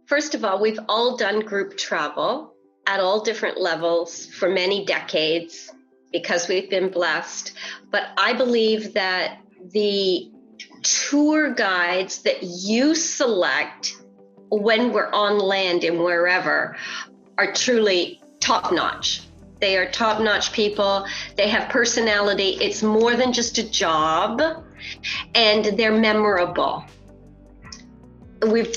First of all, we've all done group travel at all different levels for many decades because we've been blessed. But I believe that the tour guides that you select when we're on land and wherever are truly top-notch. They are top-notch people. They have personality. It's more than just a job, and they're memorable. We've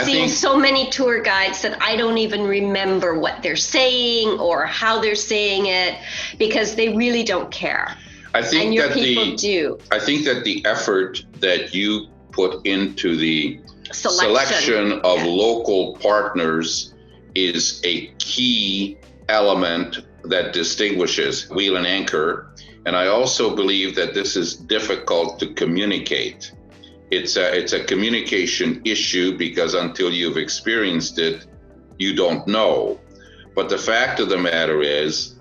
seen so many tour guides that I don't even remember what they're saying or how they're saying it because they really don't care. I think and your that people do. I think that the effort that you put into the selection of local partners is a key element that distinguishes Wheel and Anchor. And I also believe that this is difficult to communicate. It's a communication issue because until you've experienced it, you don't know. But the fact of the matter is,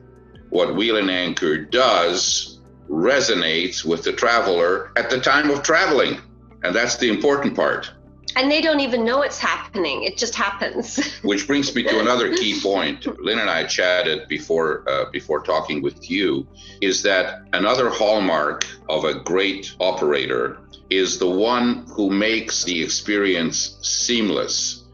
what Wheel and Anchor does resonates with the traveler at the time of traveling. And that's the important part. And they don't even know it's happening. It just happens. Which brings me to another key point. Lynne and I chatted before talking with you, is that another hallmark of a great operator is the one who makes the experience seamless.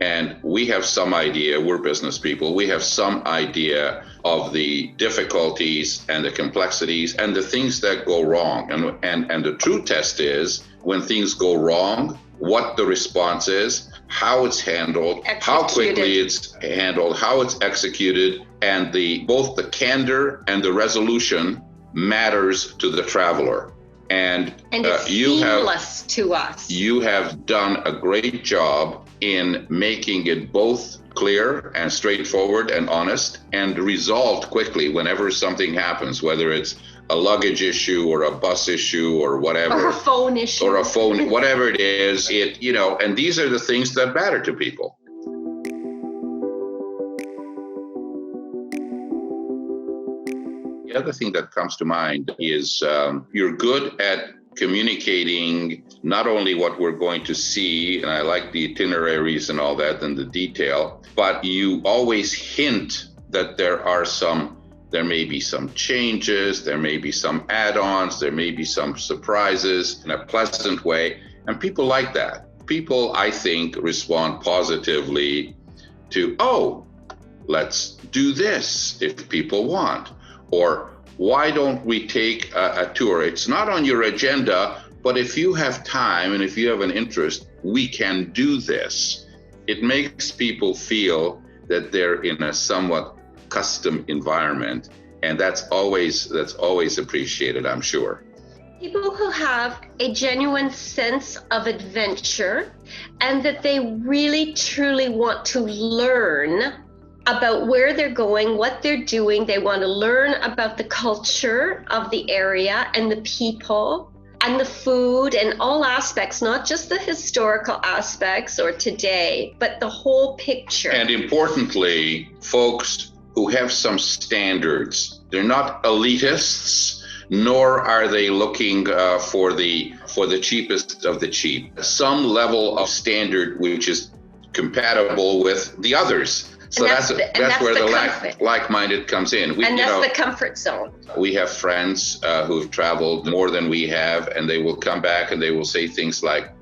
And we have some idea, we're business people, we have some idea of the difficulties and the complexities and the things that go wrong. And the true test is when things go wrong, what the response is, how it's handled, how quickly it's handled, how it's executed, and both the candor and the resolution matters to the traveler. And it's seamless to us. You have done a great job in making it both clear and straightforward and honest and resolved quickly whenever something happens, whether it's a luggage issue or a bus issue or whatever. Or a phone issue. Or a phone, whatever it is, and these are the things that matter to people. The other thing that comes to mind is you're good at communicating not only what we're going to see, and I like the itineraries and all that and the detail, but you always hint that there may be some changes, there may be some add-ons, there may be some surprises in a pleasant way, and people like that. People, I think, respond positively to, oh, let's do this if people want. Or why don't we take a tour? It's not on your agenda, but if you have time and if you have an interest, we can do this. It makes people feel that they're in a somewhat custom environment, and that's always appreciated, I'm sure. People who have a genuine sense of adventure and that they really truly want to learn about where they're going, what they're doing. They want to learn about the culture of the area and the people and the food and all aspects, not just the historical aspects or today, but the whole picture. And importantly, folks who have some standards. They're not elitists, nor are they looking for the cheapest of the cheap. Some level of standard which is compatible with the others. So that's where the like-minded comes in. The comfort zone. We have friends who've traveled more than we have, and they will come back and they will say things like,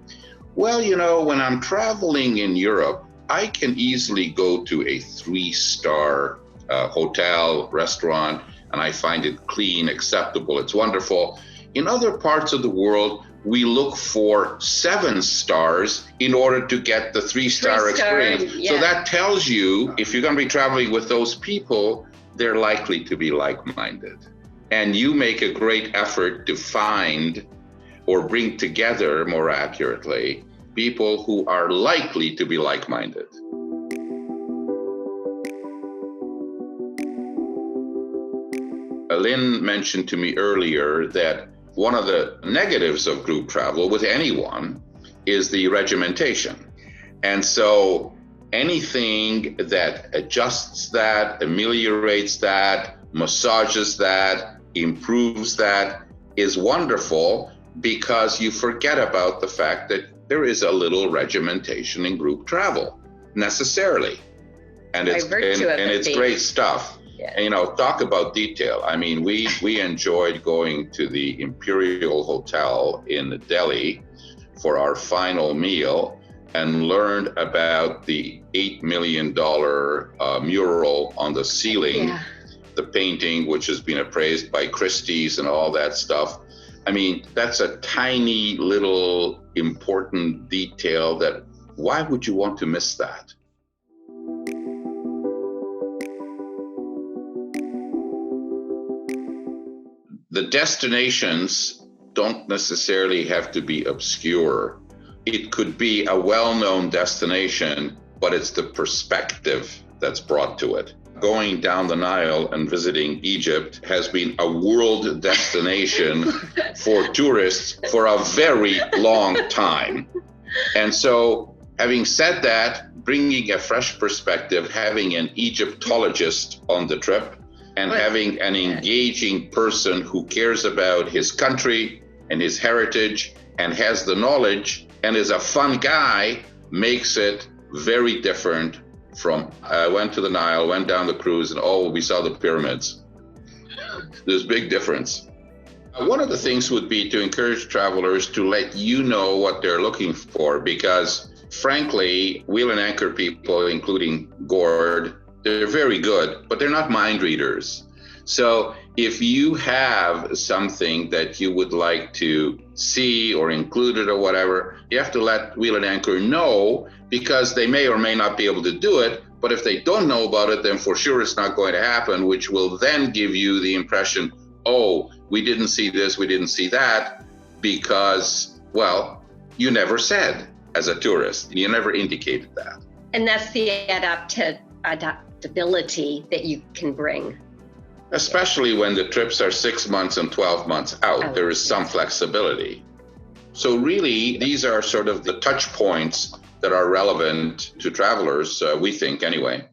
well, when I'm traveling in Europe, I can easily go to a 3-star hotel, restaurant, and I find it clean, acceptable, it's wonderful. In other parts of the world, we look for 7 stars in order to get the 3-star experience. Yeah. So that tells you, if you're going to be traveling with those people, they're likely to be like-minded. And you make a great effort to find or bring together, more accurately, people who are likely to be like-minded. Lynne mentioned to me earlier that one of the negatives of group travel with anyone is the regimentation. And so anything that adjusts that, ameliorates that, massages that, improves that is wonderful, because you forget about the fact that there is a little regimentation in group travel. necessarily. And it's great stuff. Yeah. And, talk about detail. I mean, we enjoyed going to the Imperial Hotel in Delhi for our final meal and learned about the $8 million mural on the ceiling, the painting, which has been appraised by Christie's and all that stuff. I mean, that's a tiny little important detail that why would you want to miss that? The destinations don't necessarily have to be obscure. It could be a well-known destination, but it's the perspective that's brought to it. Going down the Nile and visiting Egypt has been a world destination for tourists for a very long time. And so, having said that, bringing a fresh perspective, having an Egyptologist on the trip, and having an engaging person who cares about his country and his heritage and has the knowledge and is a fun guy makes it very different from, I went to the Nile, went down the cruise, and we saw the pyramids. There's a big difference. One of the things would be to encourage travelers to let you know what they're looking for, because frankly, wheel and anchor people, including Gord, they're very good, but they're not mind readers. So if you have something that you would like to see or include it or whatever, you have to let Wheel and Anchor know, because they may or may not be able to do it. But if they don't know about it, then for sure it's not going to happen, which will then give you the impression, we didn't see this, we didn't see that, because, you never said as a tourist, you never indicated that. And that's the adaptability that you can bring. Especially when the trips are 6 months and 12 months out, there is some flexibility. So really, these are sort of the touch points that are relevant to travelers, we think anyway.